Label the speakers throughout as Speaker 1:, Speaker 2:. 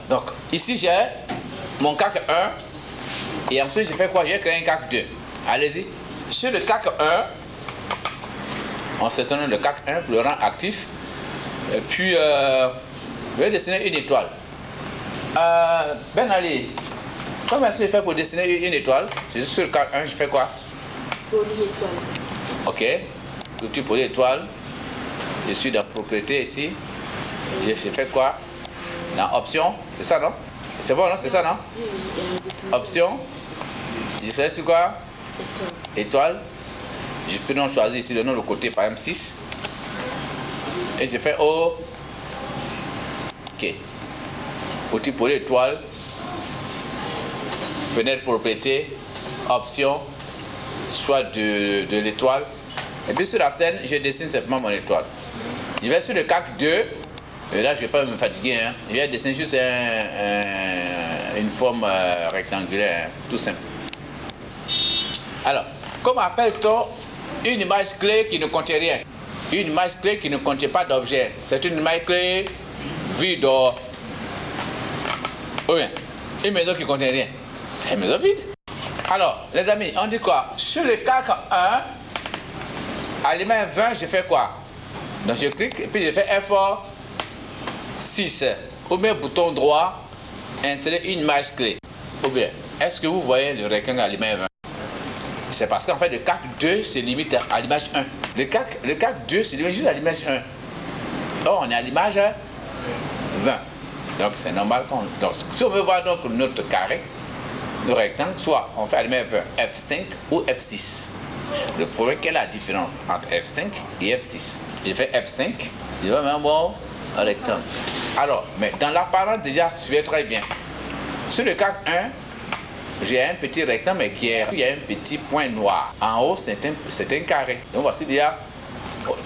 Speaker 1: Donc, ici, j'ai mon CAC 1. Et ensuite, je fais quoi? J'ai créé un CAC 2. Allez-y. Sur le CAC 1, on sélectionne le CAC 1 pour le rang actif. Et puis, je vais dessiner une étoile. Ben Ali, comment est-ce que je fais pour dessiner une étoile? Je suis sur le CAC 1, je fais quoi?
Speaker 2: Polyétoile.
Speaker 1: Ok. L'outil polyétoile. Je suis dans propriété ici. Je fais quoi? Dans option, c'est ça non? C'est bon non? C'est ça non? Option. Je fais sur quoi? Étoile. Je peux donc choisir ici le nom de côté par exemple 6. Et je fais OK. Outil polyétoile. Fenêtre propriété. Option. Choix de l'étoile. Et puis sur la scène, je dessine simplement mon étoile. Je vais sur le CAC 2. Et là, je ne vais pas me fatiguer. Hein. Je vais dessiner juste une forme rectangulaire, hein, tout simple. Alors, comment appelle-t-on une image clé qui ne contient rien? Une image clé qui ne contient pas d'objet. C'est une image clé vide. Ou bien, une maison qui ne contient rien. C'est une maison vide. Alors, les amis, on dit quoi? Sur le CAC 1, à l'image 20, je fais quoi? Donc, je clique et puis je fais F6. Ou bien, bouton droit, insérer une image clé. Ou bien, est-ce que vous voyez le rectangle à l'image 20? C'est parce qu'en fait, le CAC 2 se limite à l'image 1. Le CAC 2 se limite juste à l'image 1. Or, on est à l'image 20. Donc, c'est normal qu'on... Donc, si on veut voir donc notre carré, le rectangle, soit on fait à l'image 20 F5 ou F6. Le problème, quelle est la différence entre F5 et F6? Je fais F5, je vais même voir un rectangle. Alors, mais dans l'apparence, déjà, suivez très bien. Sur le CAC 1, j'ai un petit rectangle, mais il y a un petit point noir. En haut, c'est un carré. Donc, voici déjà,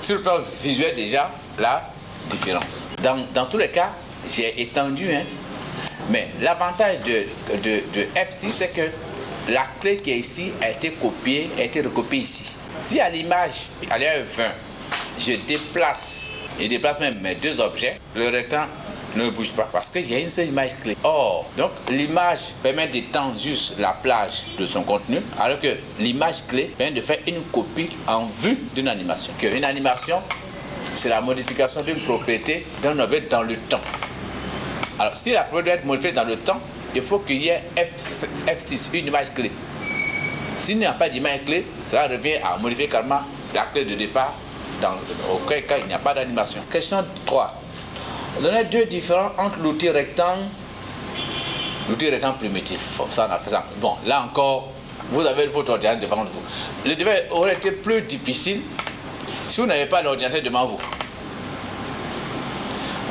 Speaker 1: sur le plan visuel, déjà, la différence. Dans tous les cas, j'ai étendu, hein. Mais l'avantage de F6, c'est que la clé qui est ici a été copiée, a été recopiée ici. Si à l'image, à l'image 20, je déplace même mes deux objets, le rectangle ne bouge pas parce qu'il y a une seule image clé. Or, donc l'image permet d'étendre juste la plage de son contenu, alors que l'image clé permet de faire une copie en vue d'une animation. Une animation, c'est la modification d'une propriété d'un objet dans le temps. Alors, si la propriété doit être modifiée dans le temps, il faut qu'il y ait F6, une image clé. S'il n'y a pas d'image clé, cela revient à modifier carrément la clé de départ, auquel cas il n'y a pas d'animation. Question 3. Donnez deux différences entre l'outil rectangle primitif. Bon, ça on a fait ça. Bon, là encore, vous avez votre ordinateur devant vous. Le devoir aurait été plus difficile si vous n'avez pas l'ordinateur devant vous.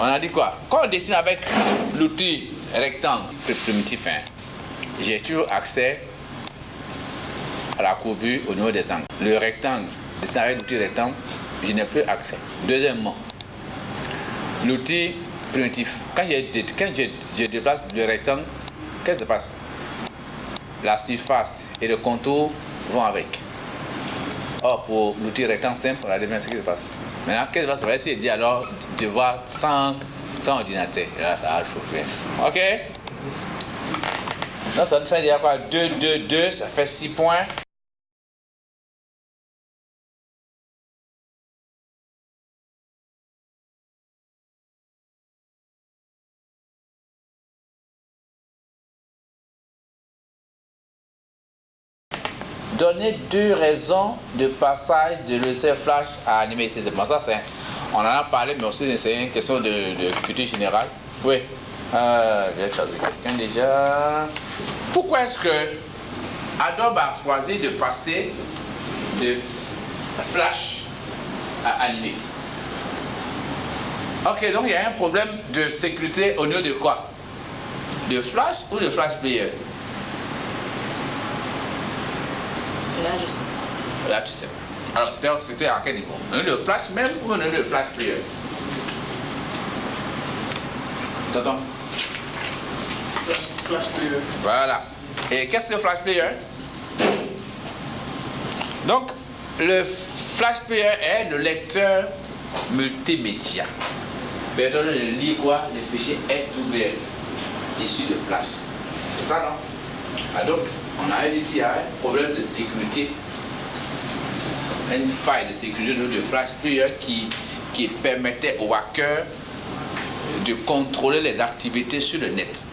Speaker 1: On a dit quoi? Quand on dessine avec l'outil rectangle primitif, hein, j'ai toujours accès à la courbure au niveau des angles. Le rectangle, dessiné avec l'outil rectangle, je n'ai plus accès. Deuxièmement, l'outil primitif, quand je déplace le rectangle, qu'est-ce qui se passe? La surface et le contour vont avec. Or, pour l'outil rectangle simple, on a deviné ce qui se passe. Maintenant, qu'est-ce qui va se passer si je dis alors de voir sans ordinateur? Et là, ça va chauffer. Ok? Donc, ça nous fait dire quoi? 2, 2, 2, ça fait 6 points. Donner deux raisons de passage de l'essai flash à animé. C'est bon, ça, on en a parlé, mais aussi c'est une question de culture générale. Oui, je vais choisir quelqu'un déjà. Pourquoi est-ce que Adobe a choisi de passer de flash à animate? Ok, donc il y a un problème de sécurité au niveau de quoi? De flash ou de flash player?
Speaker 2: Là, je sais.
Speaker 1: Là, tu sais. Alors, c'était à quel niveau? On a le flash même ou on a le flash player? T'entends?
Speaker 3: Flash player.
Speaker 1: Voilà. Et qu'est-ce que le flash player? Donc, le flash player est le lecteur multimédia. Permet de lire quoi? Les fichiers SWF. issu de flash. C'est ça, non? Ah, donc, on a dit qu'il y a un problème de sécurité, une faille de sécurité de flash qui permettait aux hackers de contrôler les activités sur le net.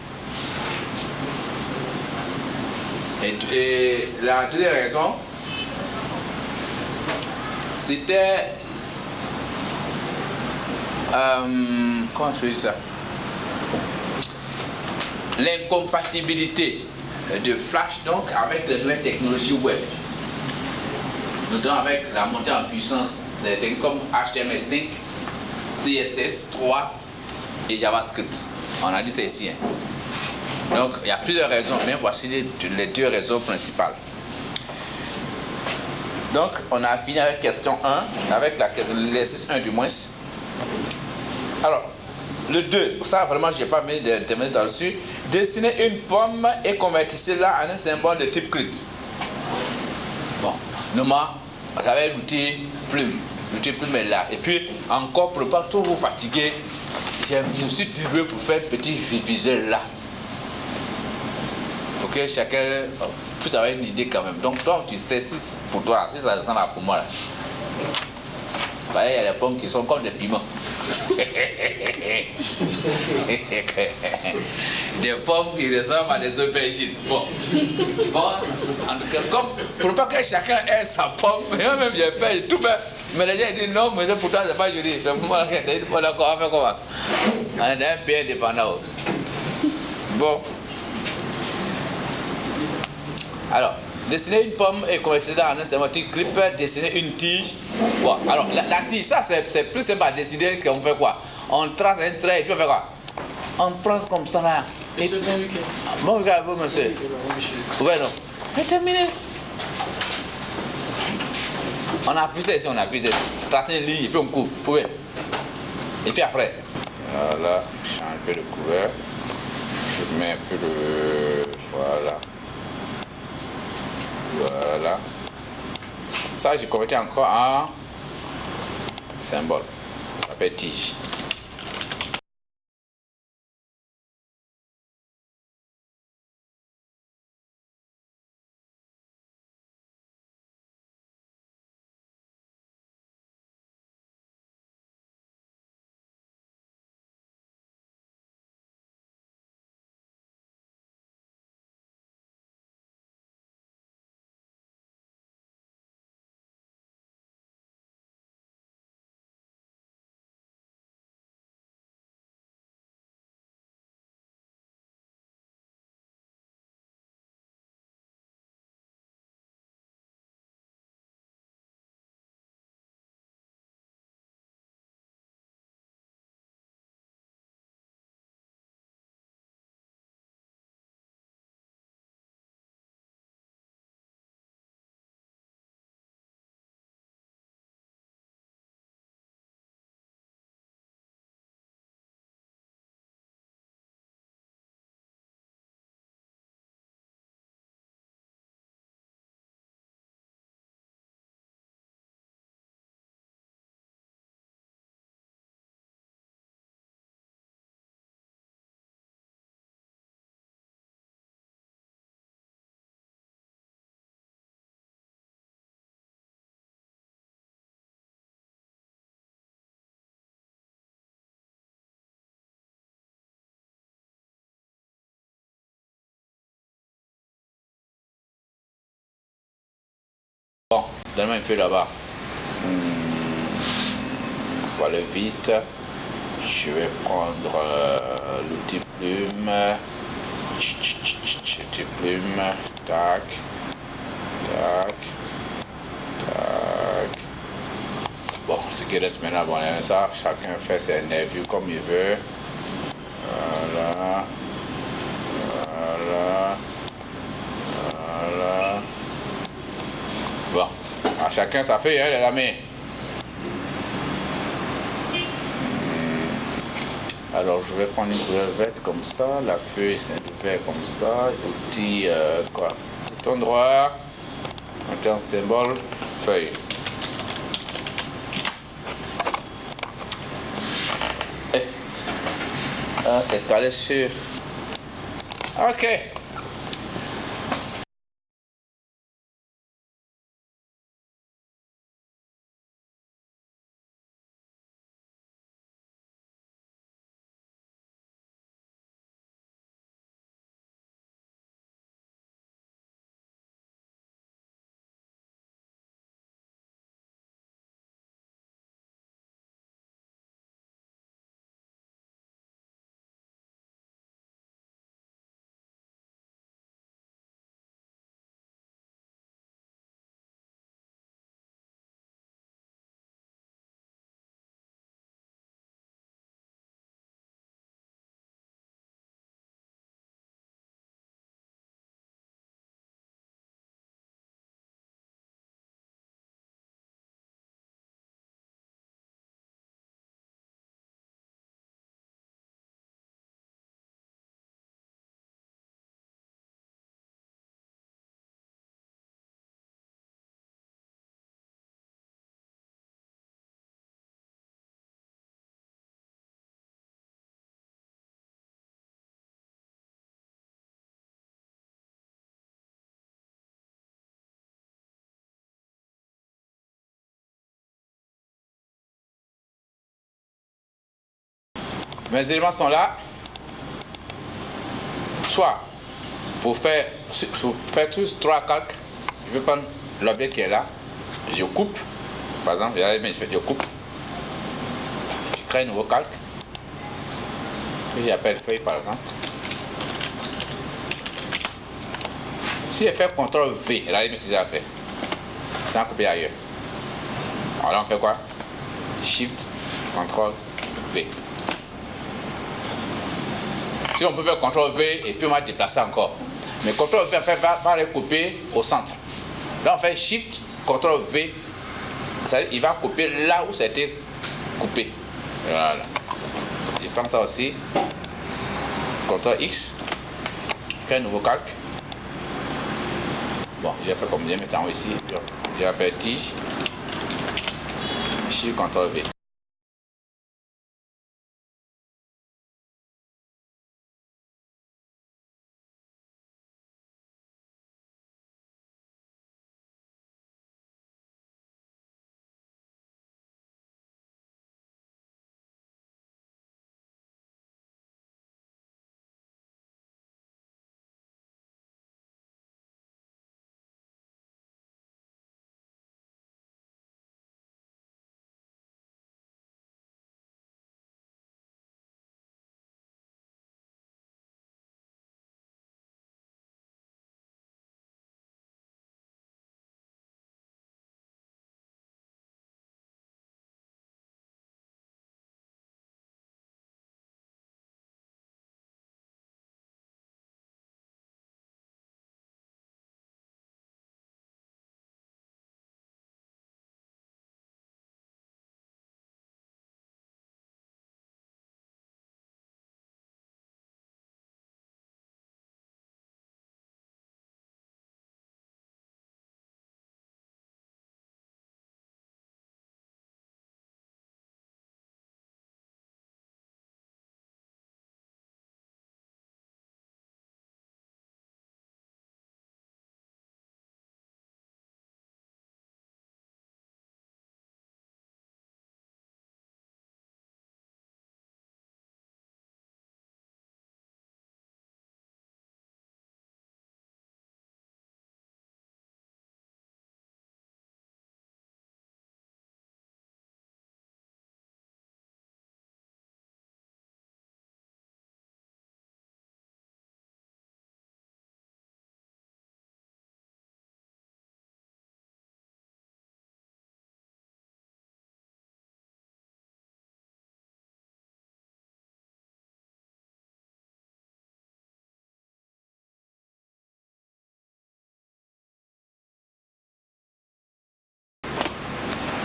Speaker 1: Et la deuxième raison, c'était comment je peux dire ça, l'incompatibilité de Flash donc avec les nouvelles technologies web, notamment avec la montée en puissance des technologies comme HTML5, CSS 3 et JavaScript. On a dit ça ici, hein. Donc il y a plusieurs raisons, mais voici les deux raisons principales. Donc on a fini avec question 1, avec l'exercice 1 du moins. Alors, le 2, ça vraiment je n'ai pas mis de terminer dessus. Dessinez une pomme et convertissez-la en un symbole de type crypte. Bon, normalement, vous avez l'outil plume. L'outil plume est là. Et puis, encore pour ne pas trop vous fatiguer, je suis débrouillé pour faire un petit visuel là. Pour que chacun puisse avoir une idée quand même. Donc, toi, tu sais, si pour toi, si ça ressemble à pour moi là. Il y a des pommes qui sont comme des piments. Des pommes qui ressemblent à des aubergines. Bon, en tout cas, comme pour pas que chacun ait sa pomme, moi-même j'ai fait tout fait. Mais les gens disent non, mais pourtant c'est pas joli. C'est pour moi, d'accord, on fait comment? On est un pays indépendant. Bon. Alors, dessiner une pomme et convertir en un symbole clip, dessiner une tige. Bon, alors la tige, ça c'est plus simple à décider qu'on fait quoi. On trace un trait et puis on fait quoi? On prend comme ça là. Et... Bon, regardez vous, monsieur. Ouais, non. Et terminé. On appuie ça ici, on appuie ça. Tracer une ligne et puis on coupe. Oui. Et puis après. Voilà, je change un peu de couleur. Je mets un peu de. Voilà. Voilà. Ça, j'ai converti encore en symbole. Ça s'appelle tige. Bon, donne-moi un peu là-bas. Voilà vite. Je vais prendre l'outil plume. L'outil plume. Tac. Tac. Tac. Bon, ce qui reste maintenant, bon, ça, chacun fait ses nervures comme il veut. Voilà. Voilà. Voilà. Bon, à chacun ça fait, hein, les amis. Alors, je vais prendre une couleur verte comme ça, la feuille c'est du vert comme ça, outil quoi, bouton droit, un symbole, feuille. C'est calé sur Ok. Mes éléments sont là. Soit pour faire tous 3 calques, je vais prendre l'objet qui est là, je coupe, par exemple, je coupe, je crée un nouveau calque, que j'appelle feuille par exemple. Si je fais CTRL V, la limite que j'ai fait, sans copier ailleurs. Alors là on fait quoi? Shift, CTRL V. Si on peut faire CTRL V et puis on va déplacer encore. Mais CTRL V va les couper au centre. Là on fait Shift, CTRL V. Il va couper là où c'était coupé. Voilà. Je prends ça aussi. CTRL X. Je crée un nouveau calque. Bon, j'ai fait comme bien mettant ici. Je rappelle tige. Shift, CTRL V.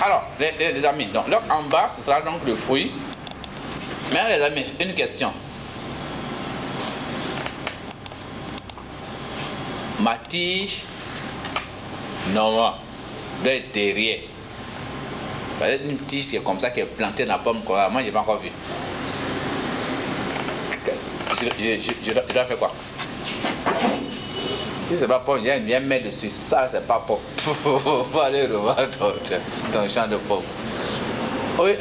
Speaker 1: Alors, les amis, donc là en bas, ce sera donc le fruit. Mais les amis, une question. Ma tige, normalement, doit être derrière. Peut-être une tige qui est comme ça, qui est plantée dans la pomme, quoi. Moi, je n'ai pas encore vu. Je dois faire quoi? Si c'est pas pauvre, viens mettre dessus. Ça, c'est pas pauvre. Faut aller revoir ton champ de pauvre. Oui,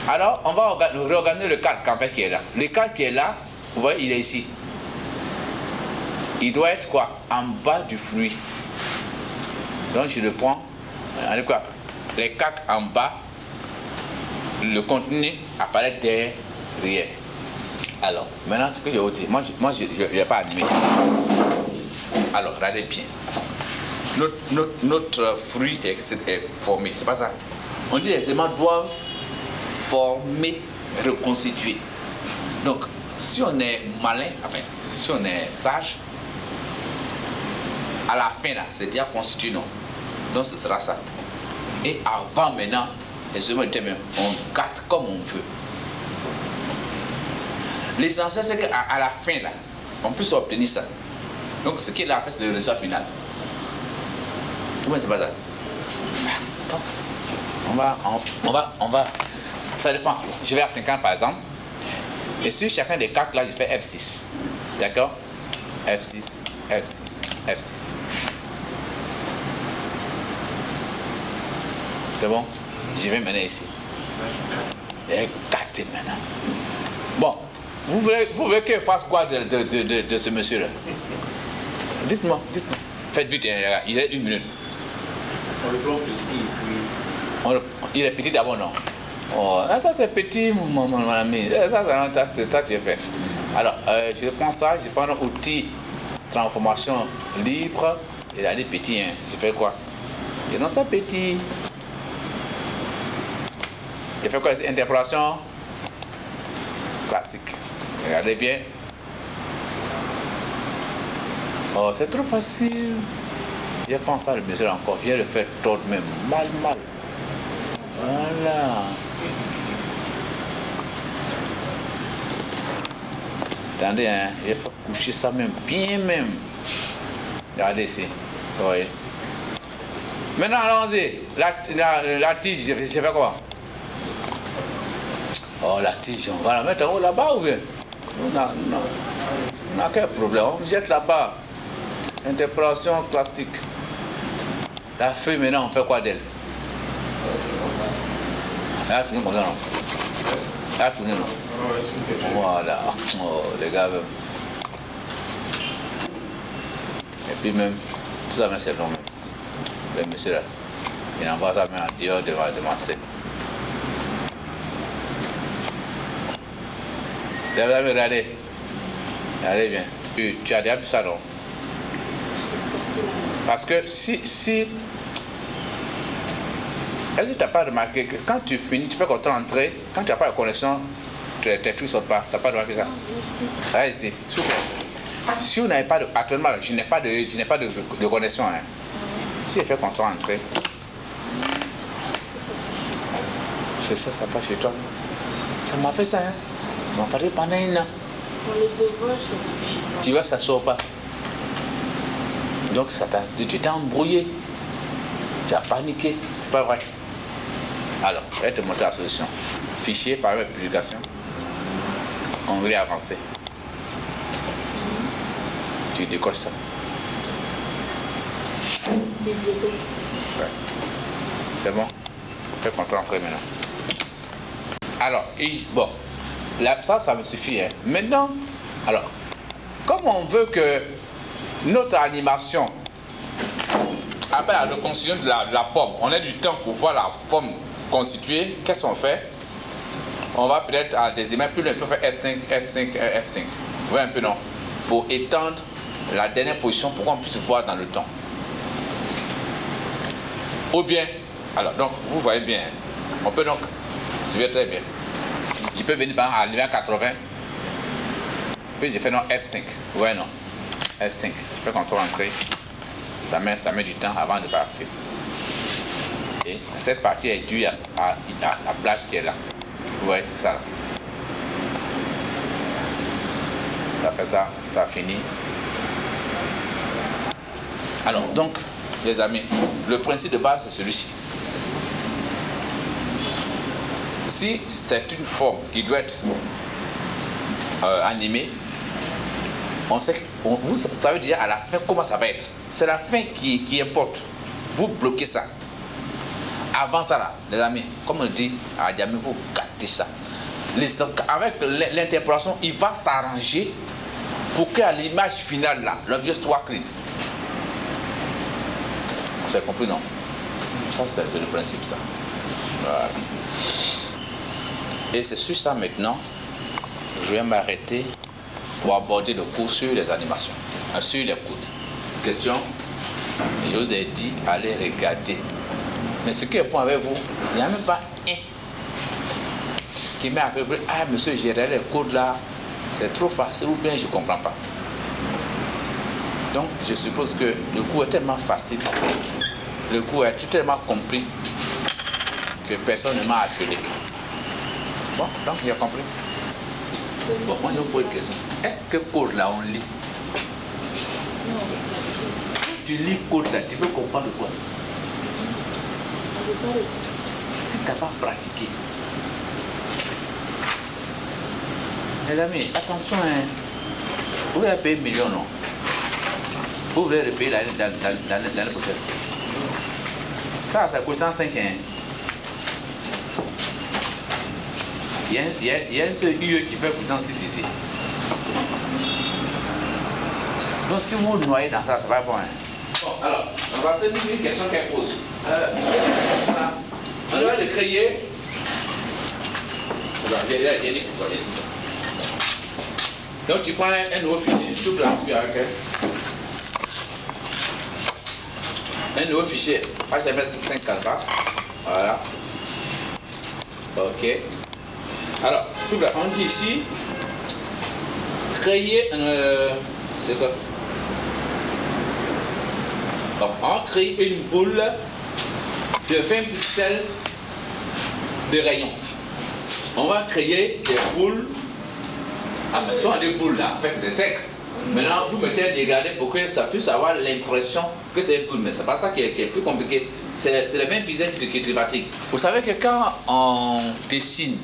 Speaker 1: alors, on va regarder le cadre en fait qui est là. Le cadre qui est là, vous voyez, il est ici. Il doit être quoi? En bas du fruit. Donc, je le prends. En tout cas, les cadres en bas, le contenu apparaît derrière. Alors, maintenant, ce que je vous dis, moi je ne vais pas animer. Alors, regardez bien. Notre fruit est formé, c'est pas ça. On dit les éléments doivent former, reconstituer. Donc, si on est malin, enfin, si on est sage, à la fin là, c'est déjà constitué, non? Donc, ce sera ça. Et avant, maintenant, les éléments déterminés, on gâte comme on veut. L'essentiel, c'est qu'à la fin, là, on puisse obtenir ça. Donc, ce qui est là, en fait, c'est le résultat final. Comment c'est pas ça? On va. Ça dépend. Je vais à 50 par exemple. Et sur chacun des quatre, là, je fais F6. D'accord? F6, F6, F6. C'est bon? Je vais maintenant ici. Regardez maintenant. Bon. Vous voulez que je fasse quoi de ce monsieur-là? Dites-moi. Faites vite, il est 1 minute.
Speaker 3: On le prend petit et puis...
Speaker 1: Il est petit d'abord, non? Oh, ça c'est petit, mon ami. Ça, tu as fait. Alors, je prends ça, je prends un outil transformation libre. Il a dit petit, hein. Je fais quoi? Je donne ça petit. Je fais quoi? Interpolation classique. Regardez bien. Oh, c'est trop facile. Je pense à le monsieur encore. Viens le faire trop même. Mal. Voilà. Attendez, hein. Il faut coucher ça même. Bien même. Regardez ici. Vous voyez. Maintenant, allons-y. La tige, je fais quoi? Oh, la tige, on va la mettre en haut là-bas ou bien? On n'a quel problème, on jette là-bas. Interpolation classique. La feuille maintenant, on fait quoi d'elle? Elle a tourné comme ça, non? Elle a tourné, non? Voilà. Oh, les gars, même. Et puis même, tout ça, c'est bon. Le monsieur là, il envoie ça même en dehors de ma scène. Vous avez regardé? Regardez bien. Tu as déjà vu ça, non? Parce que si est-ce que tu n'as pas remarqué que quand tu finis, tu peux entrer, quand tu n'as pas de connexion, tes trucs ne sortent pas. Tu n'as pas remarqué ça? Là, ici. Si vous n'avez pas de. Actuellement, je n'ai pas de connexion. Hein. Si je fais contrôle entrer, c'est ça, ça passe chez toi. Ça m'a fait ça, hein? Ça m'a fait pendant un an.
Speaker 2: Dans les devoirs, ça.
Speaker 1: Tu vois, ça ne sort pas. Donc, tu t'es embrouillé. Tu as paniqué. C'est pas vrai. Alors, je vais te montrer la solution. Fichier, paramètres, publication. Onglet avancé. Tu décoches ça.
Speaker 2: Bibliothèque.
Speaker 1: Ouais. C'est bon? Fais contrôle entrer maintenant. Alors, bon. Là, ça me suffit. Hein. Maintenant, alors, comme on veut que notre animation, après la reconstitution de la forme, on a du temps pour voir la forme constituée, qu'est-ce qu'on fait? On va peut-être à des images plus loin, on peut faire F5, F5, F5. Vous voyez un peu, non? Pour étendre la dernière position pour qu'on puisse voir dans le temps. Ou bien, alors, donc, vous voyez bien, on peut donc suivre très bien. Je peux venir par exemple à niveau 80, puis j'ai fait non F5. Vous voyez, non? F5. Je peux contrôle entrer. Ça met du temps avant de partir. Et cette partie est due à la plage qui est là. Vous voyez, c'est ça là. Ça fait ça, ça finit. Alors, donc, les amis, le principe de base c'est celui-ci. Si c'est une forme qui doit être animé, on sait, vous savez déjà à la fin comment ça va être. C'est la fin qui importe. Vous bloquez ça. Avant ça, là, les amis, comme on dit à Djamé, vous gâtez ça. Avec l'interprétation, il va s'arranger pour qu'à l'image finale, là, l'objet soit clean. Vous avez compris, non? Ça, c'est le principe, ça. Voilà. Et c'est sur ça maintenant, je vais m'arrêter pour aborder le cours sur les animations, sur les codes. Question, je vous ai dit, allez regarder. Mais ce qui est bon avec vous, il n'y a même pas un qui met à peu près, ah monsieur, j'ai regardé les codes là, c'est trop facile ou bien je ne comprends pas. Donc je suppose que le cours est tellement facile, le cours est tellement compris que personne ne m'a appelé. Bon, donc j'ai compris. Bon, moi je vous pose une question. Est-ce que code là on lit?
Speaker 2: Non,
Speaker 1: Tu lis code là, tu peux comprendre quoi?
Speaker 2: on ne peut pas le dire.
Speaker 1: Si tu n'as pas pratiqué. Mes amis, attention, hein. Vous allez payer 1 million, non? Vous voulez repayer l'année prochaine. Ça coûte 105, hein. Il y a un seul UE qui fait pourtant 6 ici. Donc si vous vous noyez dans ça, ça va pas bon. Hein. Bon, alors, on va se dire une question qu'elle pose. On va le créer. Donc tu prends un nouveau fichier, tu peux l'appuyer avec un nouveau fichier HTML5 canvas. Voilà. Ok. Alors, on dit ici créer c'est quoi? Donc, on crée une boule de 20 pixels de rayon. On va créer des boules. Ah, mais ce sont des boules là, en fait c'est des cercles. Maintenant, vous mettez un dégradé pour que ça puisse avoir l'impression que c'est une boule, mais c'est pas ça qui est plus compliqué. C'est le même pixel qui est thématique. Vous savez que quand on dessine,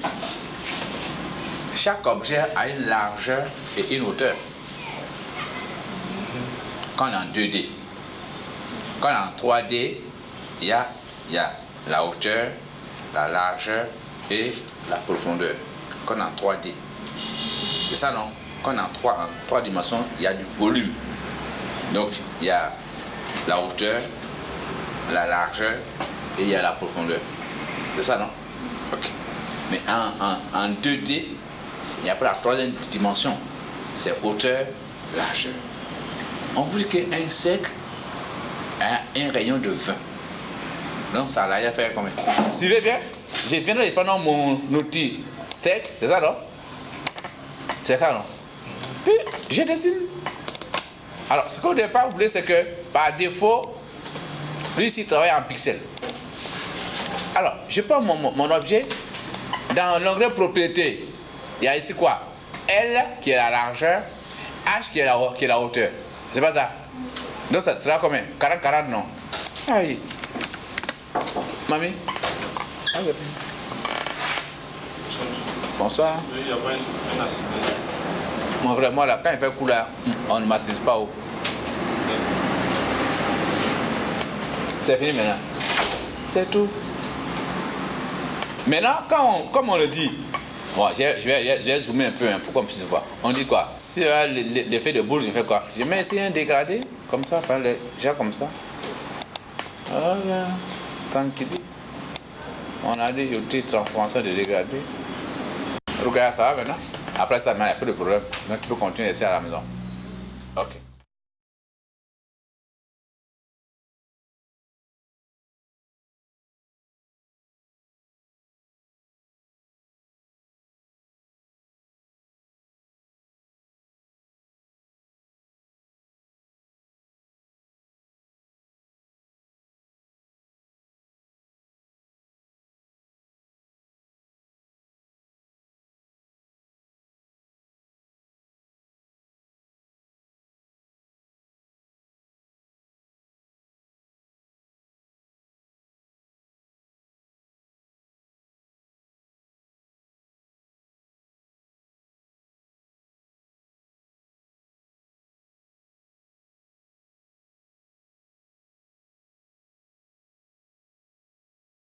Speaker 1: chaque objet a une largeur et une hauteur. Quand on est en 2D. Quand on est en 3D, il y a la hauteur, la largeur et la profondeur. Quand on est en 3D. C'est ça, non? Quand on est en 3 dimensions, il y a du volume. Donc, il y a la hauteur, la largeur et il y a la profondeur. C'est ça, non? Ok. Mais en 2D, il n'y a pas la 3e dimension. C'est hauteur, largeur. On vous dit qu'un cercle a un rayon de 20. Donc, ça là, il a fait combien? Suivez bien. Je viens de prendre mon outil cercle. C'est ça, non? C'est ça, non? Puis, je dessine. Alors, ce qu'au départ, vous voulez, c'est que, par défaut, lui ici travaille en pixels. Alors, je prends mon objet. Dans l'onglet propriété, il y a ici quoi? L qui est la largeur, H qui est la hauteur. C'est pas ça? Donc, ça sera combien? 40, non? Aïe. Mamie? Bonsoir.
Speaker 3: Il n'y a pas un assistant.
Speaker 1: Moi, vraiment, là, quand il fait coup là, on ne m'assiste pas. Oh. C'est fini maintenant. C'est tout. Maintenant, comme on le dit, bon, je vais zoomer un peu hein, pour qu'on puisse voir. On dit quoi? Si l'effet de boule, je fais quoi? Je mets ici un dégradé, comme ça, déjà comme ça. Voilà, tranquille. On a des outils de transformation de dégradé. Regarde ça va maintenant. Après ça, il n'y a plus de problème. Donc tu peux continuer ici à la maison. Ok.